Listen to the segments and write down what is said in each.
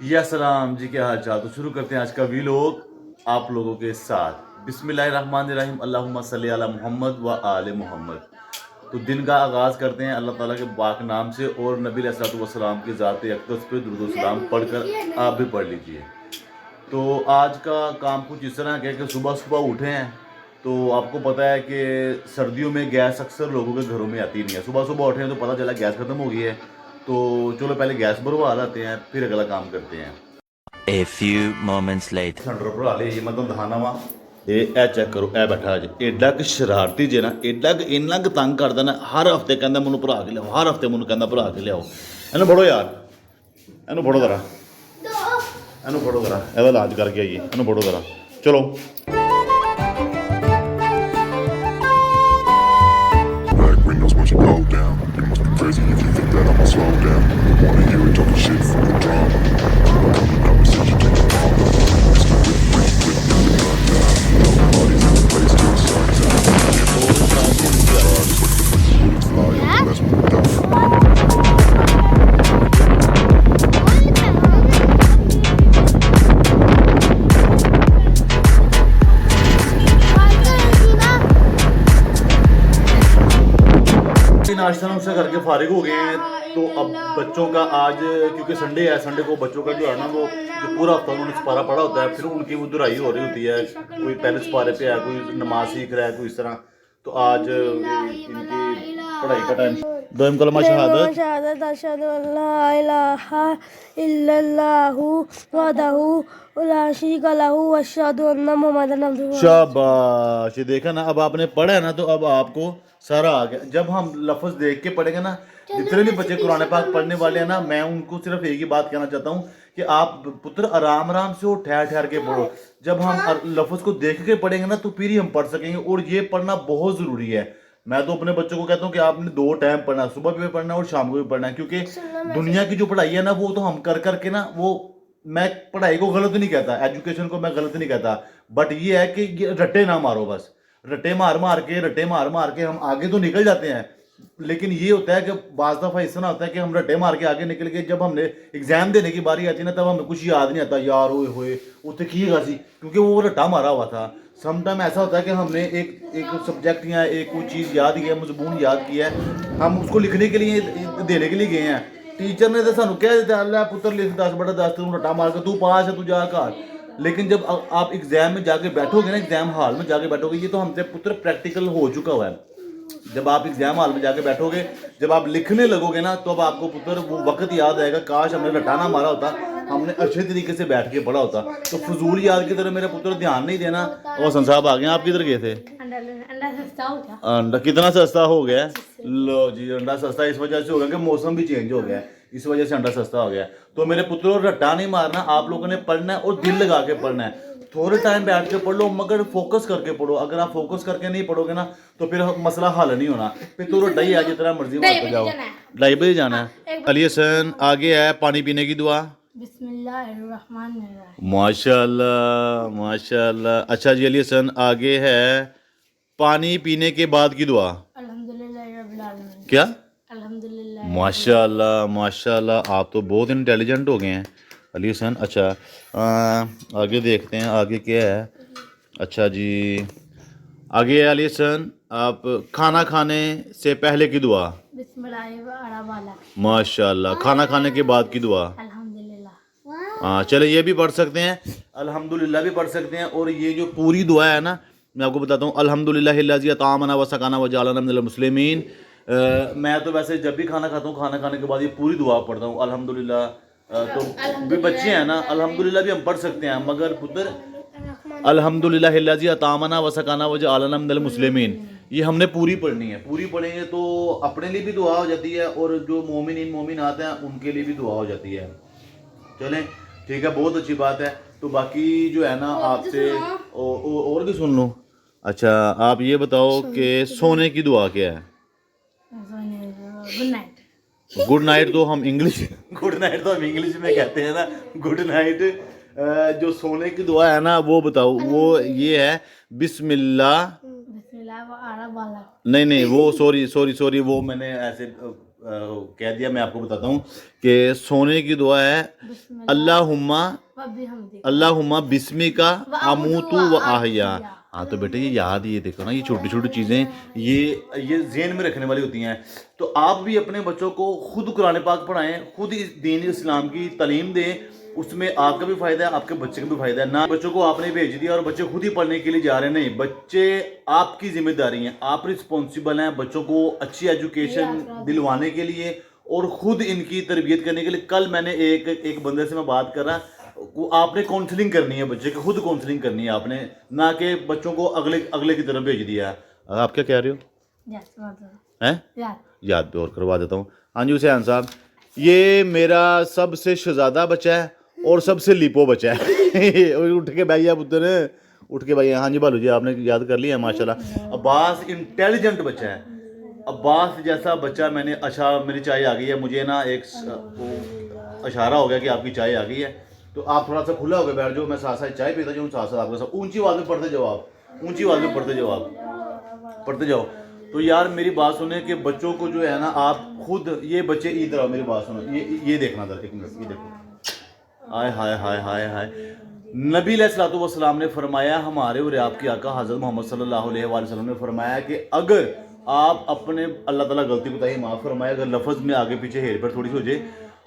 या सलाम जी, क्या हाल चाल। तो शुरू करते हैं आज का व्लॉग आप लोगों के साथ। बिस्मिल्लाहिर्रहमानिर्रहीम, अल्लाहुम्मा सल्ली अला मोहम्मद व आले मोहम्मद। तो दिन का आगाज़ करते हैं अल्लाह ताला के पाक नाम से और नबी अलैहिस्सलातु वस्सलाम की ज़ात अक़दस पे दुरूद व सलाम पढ़कर आप भी पढ़ लीजिए। तो आज का काम कुछ इस तरह है कि सुबह सुबह उठे हैं तो आपको पता है कि सर्दियों में गैस अक्सर लोगों के घरों में आती नहीं है। सुबह सुबह उठे हैं तो पता चला गैस ख़त्म हो गई है, तो चलो पहले गैस भरवा लाते हैं फिर अगला काम करते हैं। A few moments later. Cylinder भरा ले, ये मतलब दिखाना वा ए चेक करो, ए बैठा अज एडा कि शरारती जे ना, एडा कि इन्ना कि तंग करदा ना। हर हफ्ते कहंदा मैनू भरा के लियाओ, हर हफ्ते मैनू कहंदा भरा के लियाओ। इन्हू फड़ो यार, इन्हू फड़ो जरा, इन्हू फड़ो जरा, एदा इलाज करके आइए। इन्हू फड़ो जरा, चलो। Back windows once you blow down. You must be crazy if you think that I'ma slow down. Wanna hear it talking shit for the drama. Coming up and said you take it on. Mr. Whip, whip, whip, get the gun down. Nobody's in the place till the sun's out. Bullets fly up and that's what we're done. नाश्ता नुश्ता करके फारिग हो गए हैं। तो अब बच्चों का आज क्योंकि संडे है, संडे को बच्चों का जो है ना वो जो पूरा हफ्ता उन्होंने सपारा पढ़ा होता है, फिर उनकी वो दुराई हो रही होती है। कोई पहले सपारे पे है, कोई नमाज सीख रहा है, कोई इस तरह। तो आज इनकी पढ़ाई का टाइम। दोम कलमा शहादत शहादत अशहदु अल्ला इलाहा इल्लल्लाहु वहदहु ला शरीका लहू व अशहदु अन्ना मुहम्मदन अब्दुहु। शाबाश, ये देखा ना, अब आपने पढ़ा है ना तो अब आपको सारा आ गया। जब हम लफ्ज़ देख के पढ़ेंगे ना, जितने भी बच्चे कुरान पाक पढ़ने वाले हैं ना, मैं उनको सिर्फ एक ही बात कहना चाहता हूँ कि आप पुत्र आराम आराम से और ठहर ठहर के पढ़ो। जब हम लफ्ज़ को देख के पढ़ेंगे ना तो फिर ही हम पढ़ सकेंगे, और ये पढ़ना बहुत ज़रूरी है। मैं तो अपने बच्चों को कहता हूँ कि आपने 2 टाइम पढ़ना है, सुबह भी पढ़ना है और शाम को भी पढ़ना है। क्योंकि दुनिया की जो पढ़ाई है ना वो तो हम कर करके ना, वो मैं पढ़ाई को गलत नहीं कहता, एजुकेशन को मैं गलत नहीं कहता, बट ये है कि रट्टे ना मारो। बस रट्टे मार मार के हम आगे तो निकल जाते हैं, लेकिन ये होता है कि बाज़ दफ़ा इस तरह होता है कि हम रट्टे मार के आगे निकल के जब हमने एग्जाम देने की बारी आती है ना, तब हमें कुछ याद नहीं आता। यार ओए होए उतने की सी, क्योंकि वो रट्टा मारा हुआ था। सम टाइम ऐसा होता है कि हमने एक सब्जेक्ट या एक कोई चीज़ याद किया, मजमून याद किया है, हम उसको लिखने के लिए देने के लिए गए हैं। टीचर ने तो सानू कह दिया, अल्लाह पुत्र लिख 10/10, तू रट्टा मार के तू पास है, तू जा घर। लेकिन जब आप एग्जाम में जाके बैठोगे ना, एग्जाम हॉल में जाके बैठोगे, ये तो हमसे पुत्र प्रैक्टिकल हो चुका हुआ है। जब आप एग्जाम हॉल में जाके बैठोगे, जब आप लिखने लगोगे ना, तो अब आपको पुत्र वो वक्त याद आएगा, काश हमने रटाना मारा होता, हमने अच्छे तरीके से बैठ के पढ़ा होता। तो फजूल याद की तरह मेरे पुत्र ध्यान नहीं देना। और हसन साहब आ गए, आप किधर गए थे? अंडा सस्ता हो गया। अंडा कितना सस्ता हो गया? लो जी, अंडा सस्ता इस वजह से हो गया कि मौसम भी चेंज हो गया है, इस वजह से अंडा सस्ता हो गया। तो मेरे पुत्रों, रट्टा नहीं मारना, आप लोगों ने पढ़ना है और दिल लगा के पढ़ना है। थोड़े टाइम बैठ के पढ़ लो, मगर फोकस करके पढ़ो। अगर आप फोकस करके नहीं पढ़ोगे ना तो फिर मसला हल नहीं होना। फिर तो रट्टा ही है, जितना मर्जी मारते जाओ। 2:30 बजे जाना है। अली हसन आगे है पानी पीने की दुआ। बिस्मिल्लाहिर्रहमानिर्रहीम। माशाल्लाह माशाल्लाह। अच्छा जी, अली हसन आगे है पानी पीने के बाद की दुआ। अल्हम्दुलिल्लाह रब्बिल आलमीन। क्या? अल्हम्दुलिल्लाह। माशाल्लाह माशाल्लाह, आप तो बहुत इंटेलिजेंट हो गए हैं अली हसन। अच्छा आगे देखते हैं आगे क्या है। अच्छा जी, आगे है अली हसन, आप खाना खाने से पहले की दुआ। बिस्मिल्लाहिर्रहमानिर्रहीम। माशाल्लाह, खाना खाने के बाद की दुआ। अल्हम्दुलिल्लाह। हाँ चले, ये भी पढ़ सकते हैं, अल्हम्दुलिल्लाह भी पढ़ सकते हैं। और ये जो पूरी दुआ है ना, मैं आपको बताता हूँ, अल्हम्दुलिल्लाहिल्लज़ी अतामना व सकाना व जअलना मिनल मुस्लिमीन। मैं तो वैसे जब भी खाना खाता हूँ, खाना खाने के बाद ये पूरी दुआ पढ़ता हूँ, अल्हम्दुलिल्लाह। तो भी बच्चे हैं ना, अल्हम्दुलिल्लाह भी हम पढ़ सकते हैं, मगर पुत्र अल्हम्दुलिल्लाहिल्लज़ी अतामना व सकाना व जअलना मिनल मुस्लिमीन, ये हमने पूरी पढ़नी है। पूरी पढ़ेंगे तो अपने लिए भी दुआ हो जाती है और जो मोमिन आते हैं उनके लिए भी दुआ हो जाती है। चलें ठीक है, बहुत अच्छी बात है। तो बाकी जो है ना आपसे और भी सुन लूँ। अच्छा आप ये बताओ कि सोने की दुआ क्या है? Good night. गुड नाइट तो हम इंग्लिश गुड नाइट तो हम इंग्लिश में कहते हैं ना, गुड नाइट। जो सोने की दुआ है ना वो बताओ, वो ये है बिस्मिल्लाह। बिस्मिल्लाह व आला बाला। नहीं वो सॉरी वो मैंने ऐसे कह दिया, मैं आपको बताता हूँ कि सोने की दुआ है अल्लाहुम्मा बिस्मिका अमूतु व अहया। हाँ तो बेटे ये याद, ये देखो ना, ये छोटी छोटी चीज़ें ये ज़हन में रखने वाली होती हैं। तो आप भी अपने बच्चों को खुद कुरान पाक पढ़ाएं, खुद इस दीन इस्लाम की तालीम दें, उसमें आपका भी फ़ायदा है, आपके बच्चे का भी फ़ायदा है। ना बच्चों को आपने भेज दिया और बच्चे खुद ही पढ़ने के लिए जा रहे हैं, नहीं, बच्चे आपकी जिम्मेदारी हैं, आप रिस्पॉन्सिबल हैं बच्चों को अच्छी एजुकेशन दिलवाने के लिए और ख़ुद इनकी तरबियत करने के लिए। कल मैंने एक बंदे से मैं बात कर रहा, आपने काउंसलिंग करनी है बच्चे की, खुद काउंसलिंग करनी है आपने, ना कि बच्चों को अगले की तरफ भेज दिया। आप क्या कह रहे हो? हैं याद भी और करवा देता हूँ। हाँ जी हुसैन साहब, ये मेरा सबसे शहजादा बच्चा है और सबसे लिपो बच्चा है। उठ के भाई पुत्र, उठ के भाई। हाँ जी बालू जी, आपने याद कर लिया माशाल्लाह। अब्बास इंटेलिजेंट बच्चा है, अब्बास जैसा बच्चा मैंने। अच्छा मेरी चाय आ गई है, मुझे ना एक इशारा हो गया कि आपकी चाय आ गई है, तो आप थोड़ा सा खुला होकर बैठ जाओ, मैं साथ साथ चाय पीता जाऊँ, साथ साथ आपके साथ ऊंची आवाज़ में पढ़ते जाओ, आप ऊंची आवाज़ में पढ़ते जाओ। तो यार मेरी बात सुने कि बच्चों को जो है ना, आप खुद, ये बच्चे इधर आओ, मेरी बात सुनो, ये देखना दर, एक मिनट, ये देखो, हाय हाय हाय हाय हाय। नबी अलैहिस्सलातु वस्सलाम ने फरमाया, हमारे और आपके आका हज़रत मोहम्मद सल्लल्लाहु अलैहि वसल्लम ने फरमाया कि अगर आप अपने, अल्लाह ताला गलती बताइए माफ़ फरमाए अगर लफ्ज़ में आगे पीछे हेर पर थोड़ी सी हो जाए,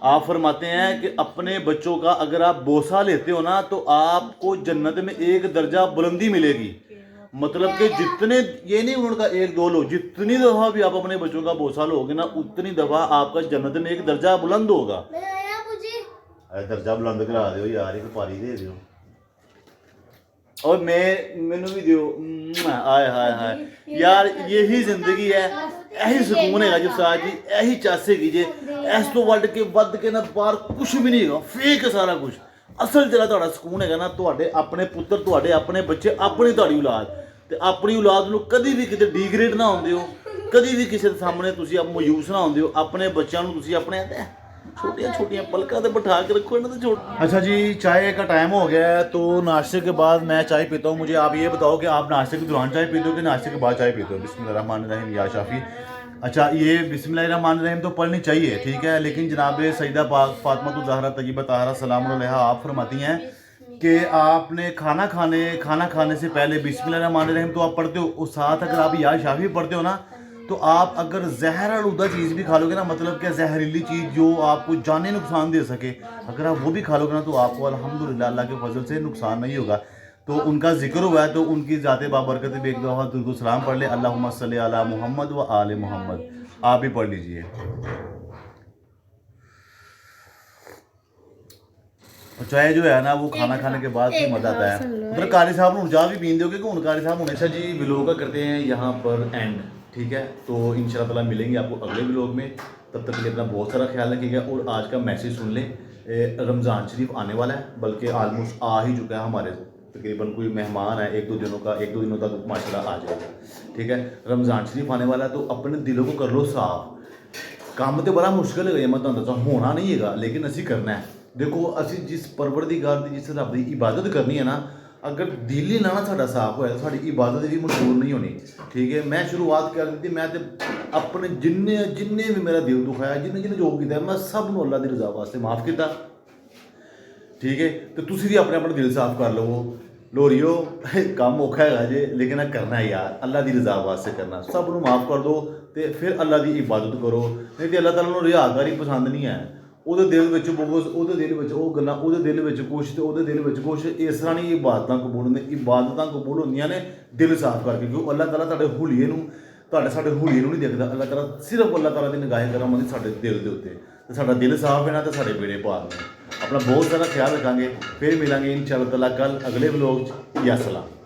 आप फरमाते हैं कि अपने बच्चों का अगर आप बोसा लेते हो ना, तो आपको जन्नत में एक दर्जा बुलंदी मिलेगी। मतलब कि जितने, ये नहीं उनका एक दो लो, जितनी दफ़ा भी आप अपने बच्चों का बोसा लोगे ना, उतनी दफ़ा आपका जन्नत में एक दर्जा बुलंद होगा। दर्जा बुलंद करा दो यार, एक पारी दे दो और मैनू भी दियो। हाय हाय हाय यार, यही जिंदगी है, यही सुकून है जो साथ जी, यही चासे कीजिए। इस तो वर्ल्ड के वध के ना बाहर कुछ भी नहीं है, फेक है सारा कुछ। असल जरा तुहाडा सुकून है ना, तुहाडे अपने पुत्र, तुहाडे अपने बच्चे, अपनी तुहाडी औलाद, ते अपनी औलाद नूं कदी भी किते डिग्रेड ना होंदे हो, कदी भी किसी दे सामने तुसीं मायूस ना होंदे हो। अपने बच्चों नूं तुसीं अपने छोटियां छोटियां पलकों से बिठा के रखो इन्हें, तो छोड़। अच्छा जी, चाय का टाइम हो गया है, तो नाश्ते के बाद मैं चाय पीता हूँ। मुझे आप ये बताओ कि आप नाश्ते के दौरान चाय पीते हो कि नाश्ते के बाद चाय पीते हो? बिस्मिल्लाहिर्रहमानिर्रहीम या शाफी। अच्छा, ये बिस्मिल्लाहिर्रहमानिर्रहीम तो पढ़नी चाहिए, ठीक है, लेकिन जनाब सईदा पाक फातिमा ज़हरा तय्यबा ताहरा सलाम अलैहा आप फरमाती हैं कि आपने खाना खाने से पहले बिस्मिल्लाहिर्रहमानिर्रहीम तो आप पढ़ते हो, और साथ अगर आप या शाफी पढ़ते हो ना, तो आप अगर जहर आलूदा चीज़ भी खा लोगे ना, मतलब कि जहरीली चीज़ जो आपको जाने नुकसान दे सके, अगर आप वो भी खा लोगे ना, तो आपको अल्हम्दुलिल्लाह अल्लाह के फजल से नुकसान नहीं होगा। तो उनका जिक्र हुआ है, तो उनकी ज़ाते बाबरकत भी एक दफ़ा दुरूद सलाम पढ़ ले, अल्लाहुम्मा सल्ली अला मुहम्मद व आले मुहम्मद। आप भी पढ़ लीजिए। चाय जो है ना, वो खाना खाने के बाद ही मज़ा आता है। मतलब कारी साहब ने जा भी पीन दोगे कि उन कारी साहब। अच्छा जी, व्लॉग का करते हैं यहाँ पर एंड, ठीक है, तो इंशाल्लाह ताला मिलेंगे आपको अगले व्लॉग में। तब तक के लिए अपना बहुत सारा ख्याल रखिएगा, और आज का मैसेज सुन लें, रमज़ान शरीफ आने वाला है, बल्कि ऑलमोस्ट आ ही चुका है। हमारे तकरीबन कोई मेहमान है, एक दो दिनों तक माशाल्लाह आ जाएगा, ठीक है। रमज़ान शरीफ आने वाला है, तो अपने दिलों को कर लो साफ। काम तो बड़ा मुश्किल है, मैं तो दसा होना नहीं है, लेकिन असी करना है। देखो असी जिस परवरदिगार दी, जिस रब की इबादत करनी है ना, अगर दिल ही ना साडा साफ होया, तो साडी इबादत भी मंजूर नहीं होनी, ठीक है। मैं शुरुआत कर दी, मैं तो अपने जिन्ने भी मेरा दिल दुखाया, जिन्ने जो किया, मैं सब नूं अल्लाह दी रज़ा वास्ते माफ़ किया, ठीक है। तो तुसीं भी अपना दिल साफ कर लवो। लोरियो काम औखा है जे, लेकिन करना है यार, अल्लाह की रज़ा वास्ते करना। सब नूं माफ़ कर दो, तो फिर अल्लाह की इबादत करो। नहीं तो अल्लाह ताला नूं रियाकारी पसंद नहीं है। ਉਹਦੇ ਦਿਲ ਵਿੱਚ ਬੋਝ, ਉਹਦੇ ਦਿਲ ਵਿੱਚ ਉਹ ਗੱਲਾਂ, ਉਹਦੇ ਦਿਲ ਵਿੱਚ ਕੁਛ ਤੇ ਉਹਦੇ ਦਿਲ ਵਿੱਚ ਕੁਛ। ਇਸ ਤਰ੍ਹਾਂ ਨਹੀਂ ਇਬਾਦਤਾਂ ਕਬੂਲ ਹੁੰਦੀਆਂ। ਇਬਾਦਤਾਂ ਕਬੂਲ ਹੁੰਦੀਆਂ ਨੇ ਦਿਲ ਸਾਫ਼ ਕਰਕੇ, ਕਿਉਂਕਿ ਅੱਲਾਹ ਤਾਲਾ ਤੁਹਾਡੇ ਹੁਲੀਏ ਨੂੰ ਸਾਡੇ ਹੁਲੀਏ ਨੂੰ ਨਹੀਂ ਦੇਖਦਾ। ਅੱਲਾਹ ਤਾਲਾ ਸਿਰਫ ਅੱਲਾਹ ਤਾਲਾ ਦੀ ਨਿਗਾਹ ਕਰਮ ਹੁੰਦੀ ਸਾਡੇ ਦਿਲ ਦੇ ਉੱਤੇ, ਤੇ ਸਾਡਾ ਦਿਲ ਸਾਫ਼ ਹੈ ਨਾ, ਤੇ ਸਾਡੇ ਬੇੜੇ ਪਾਰ ਨੇ। ਆਪਣਾ ਬਹੁਤ ਸਾਰਾ ਖਿਆਲ ਰੱਖਾਂਗੇ। ਫਿਰ ਮਿਲਾਂਗੇ ਇੰਸ਼ਾਅੱਲਾਹ ਤਾਲਾ ਕੱਲ੍ਹ ਅਗਲੇ ਵਲੋਗ 'ਚ। ਯਾ ਸਲਾਮ।